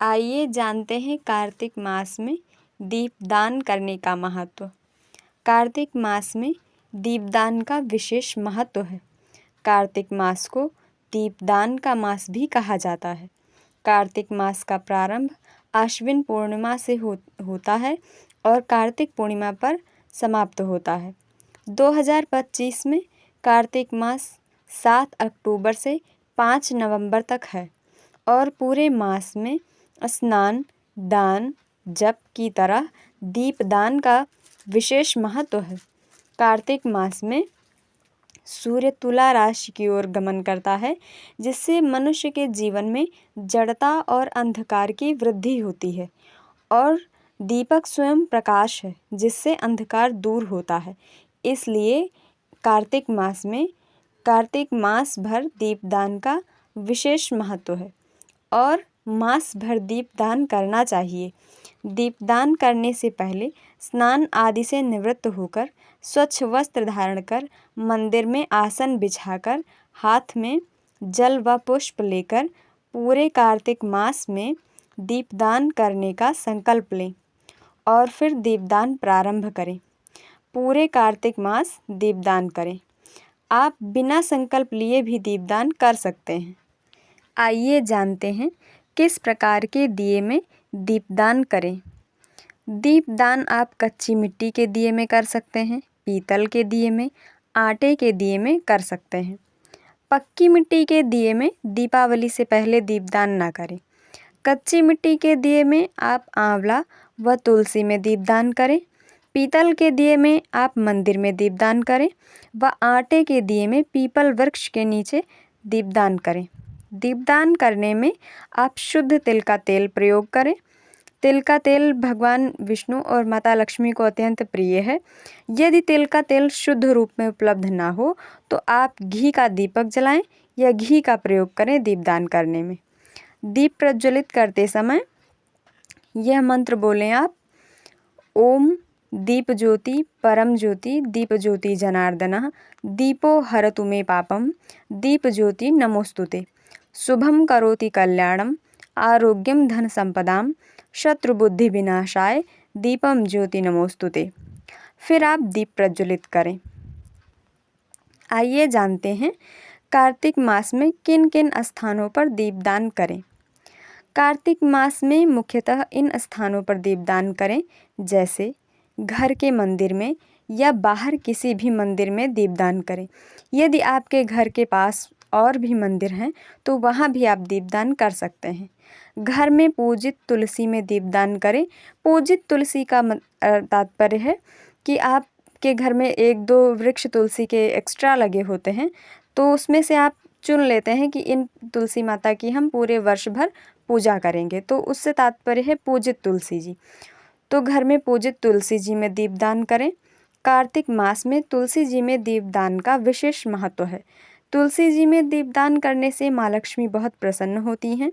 आइए जानते हैं कार्तिक मास में दीपदान करने का महत्व। कार्तिक मास में दीपदान का विशेष महत्व है। कार्तिक मास को दीपदान का मास भी कहा जाता है। कार्तिक मास का प्रारंभ आश्विन पूर्णिमा से होता है और कार्तिक पूर्णिमा पर समाप्त होता है। 2025 में कार्तिक मास 7 अक्टूबर से 5 नवंबर तक है और पूरे मास में स्नान, दान, जप की तरह दीपदान का विशेष महत्व है। कार्तिक मास में सूर्य तुला राशि की ओर गमन करता है, जिससे मनुष्य के जीवन में जड़ता और अंधकार की वृद्धि होती है और दीपक स्वयं प्रकाश है, जिससे अंधकार दूर होता है। इसलिए कार्तिक मास भर दीपदान का विशेष महत्व है और मास भर दीपदान करना चाहिए। दीपदान करने से पहले स्नान आदि से निवृत्त होकर स्वच्छ वस्त्र धारण कर मंदिर में आसन बिछाकर हाथ में जल व पुष्प लेकर पूरे कार्तिक मास में दीपदान करने का संकल्प लें और फिर दीपदान प्रारंभ करें। पूरे कार्तिक मास दीपदान करें। आप बिना संकल्प लिए भी दीपदान कर सकते हैं। आइए जानते हैं किस प्रकार के दिए में दीपदान करें। दीपदान आप कच्ची मिट्टी के दिए में कर सकते हैं, पीतल के दिए में, आटे के दिए में कर सकते हैं। पक्की मिट्टी के दिए में दीपावली से पहले दीपदान ना करें। कच्ची मिट्टी के दिए में आप आंवला व तुलसी में दीपदान करें। पीतल के दिए में आप मंदिर में दीपदान करें व आटे के दिए में पीपल वृक्ष के नीचे दीपदान करें। दीपदान करने में आप शुद्ध तिल का तेल प्रयोग करें। तिल का तेल भगवान विष्णु और माता लक्ष्मी को अत्यंत प्रिय है। यदि तिल का तेल शुद्ध रूप में उपलब्ध ना हो तो आप घी का दीपक जलाएं या घी का प्रयोग करें दीपदान करने में। दीप प्रज्वलित करते समय यह मंत्र बोलें आप, ओम दीप ज्योति परम ज्योति दीप ज्योति जनार्दनः दीपो हरतु मे पापम दीप ज्योति नमोस्तुते शुभम करोति कल्याणम आरोग्यम धन संपदाम शत्रुबुद्धि विनाशाय दीपम ज्योति नमोस्तुते। फिर आप दीप प्रज्वलित करें। आइए जानते हैं कार्तिक मास में किन किन स्थानों पर दीपदान करें। कार्तिक मास में मुख्यतः इन स्थानों पर दीपदान करें, जैसे घर के मंदिर में या बाहर किसी भी मंदिर में दीपदान करें। यदि आपके घर के पास और भी मंदिर हैं तो वहाँ भी आप दीपदान कर सकते हैं। घर में पूजित तुलसी में दीपदान करें। पूजित तुलसी का तात्पर्य है कि आपके घर में 1-2 वृक्ष तुलसी के एक्स्ट्रा लगे होते हैं, तो उसमें से आप चुन लेते हैं कि इन तुलसी माता की हम पूरे वर्ष भर पूजा करेंगे, तो उससे तात्पर्य है पूजित तुलसी जी। तो घर में पूजित तुलसी जी में दीपदान करें। कार्तिक मास में तुलसी जी में दीपदान का विशेष महत्व है। तुलसी जी में दीपदान करने से माँ लक्ष्मी बहुत प्रसन्न होती हैं।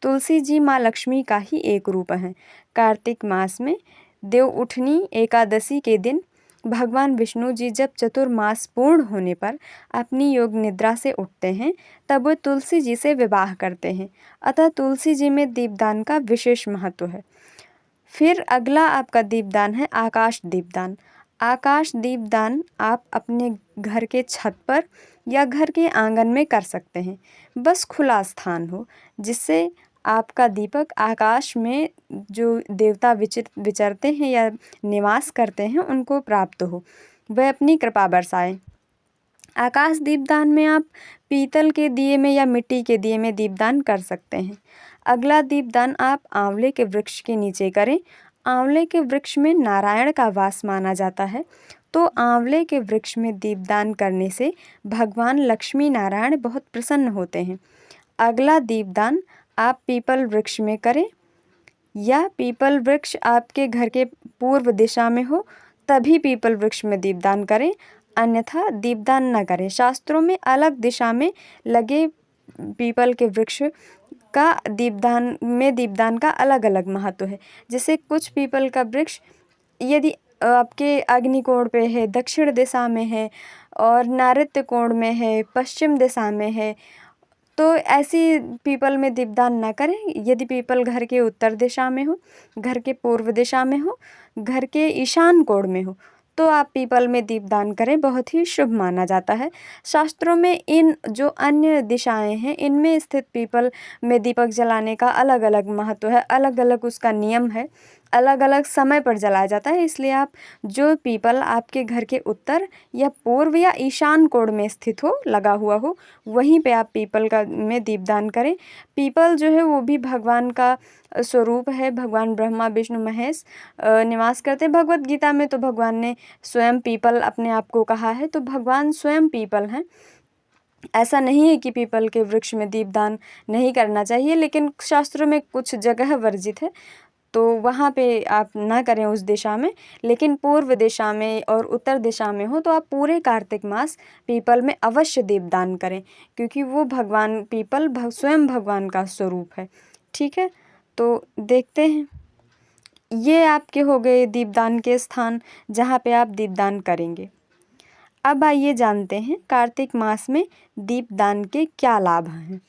तुलसी जी माँ लक्ष्मी का ही एक रूप हैं। कार्तिक मास में देवउठनी एकादशी के दिन भगवान विष्णु जी जब चतुर्मास पूर्ण होने पर अपनी योग निद्रा से उठते हैं, तब वे तुलसी जी से विवाह करते हैं। अतः तुलसी जी में दीपदान का विशेष महत्व है। फिर अगला आपका दीपदान है आकाश दीपदान। आकाश दीपदान आप अपने घर के छत पर या घर के आंगन में कर सकते हैं। बस खुला स्थान हो, जिससे आपका दीपक आकाश में जो देवता विचरते हैं या निवास करते हैं उनको प्राप्त हो, वह अपनी कृपा बरसाएं। आकाश दीपदान में आप पीतल के दिए में या मिट्टी के दिए में दीपदान कर सकते हैं। अगला दीपदान आप आंवले के वृक्ष के नीचे करें। आंवले के वृक्ष में नारायण का वास माना जाता है, तो आंवले के वृक्ष में दीपदान करने से भगवान लक्ष्मी नारायण बहुत प्रसन्न होते हैं। अगला दीपदान आप पीपल वृक्ष में करें, या पीपल वृक्ष आपके घर के पूर्व दिशा में हो तभी पीपल वृक्ष में दीपदान करें, अन्यथा दीपदान न करें। शास्त्रों में अलग दिशा में लगे पीपल के वृक्ष का दीपदान का अलग अलग महत्व है। जैसे कुछ पीपल का वृक्ष यदि आपके अग्निकोण पे है, दक्षिण दिशा में है और नैऋत्य कोण में है, पश्चिम दिशा में है, तो ऐसी पीपल में दीपदान ना करें। यदि पीपल घर के उत्तर दिशा में हो, घर के पूर्व दिशा में हो, घर के ईशान कोण में हो, तो आप पीपल में दीपदान करें, बहुत ही शुभ माना जाता है। शास्त्रों में इन जो अन्य दिशाएं हैं, इनमें स्थित पीपल में दीपक जलाने का अलग अलग महत्व है, अलग अलग उसका नियम है, अलग अलग समय पर जलाया जाता है। इसलिए आप जो पीपल आपके घर के उत्तर या पूर्व या ईशान कोण में स्थित हो, लगा हुआ हो, वहीं पे आप पीपल का में दीपदान करें। पीपल जो है वो भी भगवान का स्वरूप है। भगवान ब्रह्मा विष्णु महेश निवास करते हैं। भगवत गीता में तो भगवान ने स्वयं पीपल अपने आप को कहा है, तो भगवान स्वयं पीपल हैं। ऐसा नहीं है कि पीपल के वृक्ष में दीपदान नहीं करना चाहिए, लेकिन शास्त्रों में कुछ जगह वर्जित है, तो वहाँ पे आप ना करें उस दिशा में। लेकिन पूर्व दिशा में और उत्तर दिशा में हो तो आप पूरे कार्तिक मास पीपल में अवश्य दीपदान करें, क्योंकि वो भगवान पीपल स्वयं भगवान का स्वरूप है। ठीक है, तो देखते हैं। ये आपके हो गए दीपदान के स्थान जहाँ पे आप दीपदान करेंगे। अब आइए जानते हैं कार्तिक मास में दीपदान के क्या लाभ हैं।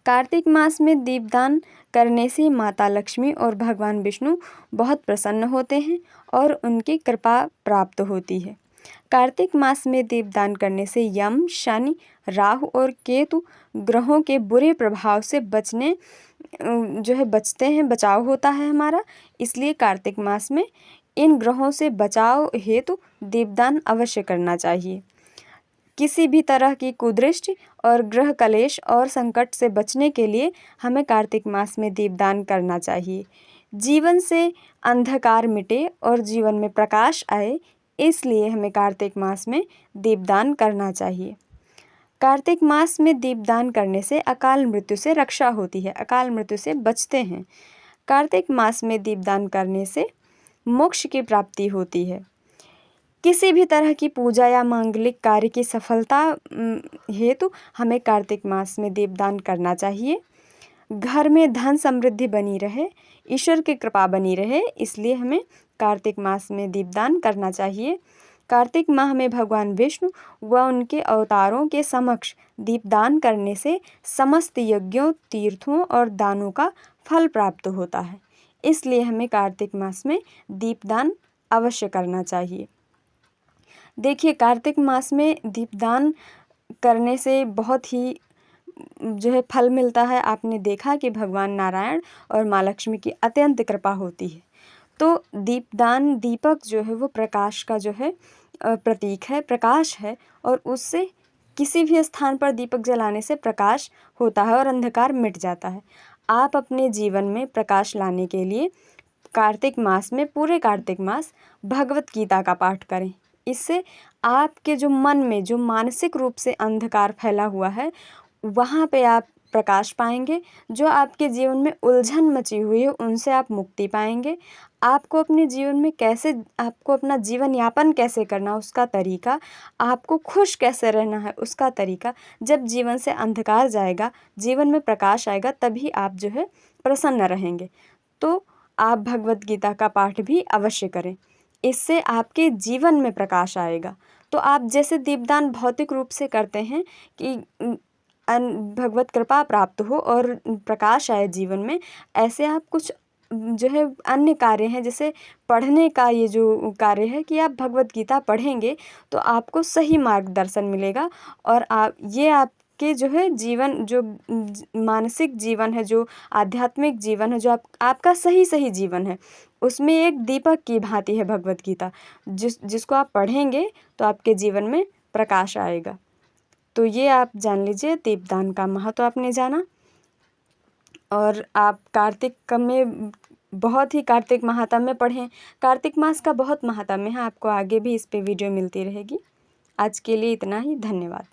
कार्तिक मास में दीपदान करने से माता लक्ष्मी और भगवान विष्णु बहुत प्रसन्न होते हैं और उनकी कृपा प्राप्त होती है। कार्तिक मास में दीपदान करने से यम, शनि, राहु और केतु ग्रहों के बुरे प्रभाव से बचते हैं, बचाव होता है हमारा। इसलिए कार्तिक मास में इन ग्रहों से बचाव हेतु दीपदान अवश्य करना चाहिए। किसी भी तरह की कुदृष्टि और ग्रह कलेश और संकट से बचने के लिए हमें कार्तिक मास में दीपदान करना चाहिए। जीवन से अंधकार मिटे और जीवन में प्रकाश आए, इसलिए हमें कार्तिक मास में दीपदान करना चाहिए। कार्तिक मास में दीपदान करने से अकाल मृत्यु से रक्षा होती है, अकाल मृत्यु से बचते हैं। कार्तिक मास में दीपदान करने से मोक्ष की प्राप्ति होती है। किसी भी तरह की पूजा या मांगलिक कार्य की सफलता हेतु हमें कार्तिक मास में दीपदान करना चाहिए। घर में धन समृद्धि बनी रहे, ईश्वर की कृपा बनी रहे, इसलिए हमें कार्तिक मास में दीपदान करना चाहिए। कार्तिक माह में भगवान विष्णु व उनके अवतारों के समक्ष दीपदान करने से समस्त यज्ञों, तीर्थों और दानों का फल प्राप्त होता है। इसलिए हमें कार्तिक मास में दीपदान अवश्य करना चाहिए। देखिए, कार्तिक मास में दीपदान करने से बहुत ही फल मिलता है। आपने देखा कि भगवान नारायण और माँ लक्ष्मी की अत्यंत कृपा होती है। तो दीपदान, दीपक जो है वो प्रकाश का प्रतीक है, प्रकाश है, और उससे किसी भी स्थान पर दीपक जलाने से प्रकाश होता है और अंधकार मिट जाता है। आप अपने जीवन में प्रकाश लाने के लिए कार्तिक मास में, पूरे कार्तिक मास भगवत गीता का पाठ करें। इससे आपके जो मन में जो मानसिक रूप से अंधकार फैला हुआ है, वहाँ पे आप प्रकाश पाएंगे। जो आपके जीवन में उलझन मची हुई है, उनसे आप मुक्ति पाएंगे। आपको अपने जीवन में आपको अपना जीवन यापन कैसे करना, उसका तरीका, आपको खुश कैसे रहना है, उसका तरीका, जब जीवन से अंधकार जाएगा, जीवन में प्रकाश आएगा, तभी आप प्रसन्न रहेंगे। तो आप भगवत गीता का पाठ भी अवश्य करें, इससे आपके जीवन में प्रकाश आएगा। तो आप जैसे दीपदान भौतिक रूप से करते हैं कि भगवत कृपा प्राप्त हो और प्रकाश आए जीवन में, ऐसे आप कुछ अन्य कार्य हैं, जैसे पढ़ने का ये जो कार्य है कि आप भगवत गीता पढ़ेंगे तो आपको सही मार्गदर्शन मिलेगा और आपके जीवन, मानसिक जीवन है, जो आध्यात्मिक जीवन है, जो आपका सही जीवन है, उसमें एक दीपक की भांति है भगवत गीता, जिसको आप पढ़ेंगे तो आपके जीवन में प्रकाश आएगा। तो ये आप जान लीजिए, दीपदान का महत्व आपने जाना। और आप कार्तिक में बहुत ही कार्तिक महात्म्य पढ़ें। कार्तिक मास का बहुत महात्म्य है, आपको आगे भी इस पे वीडियो मिलती रहेगी। आज के लिए इतना ही, धन्यवाद।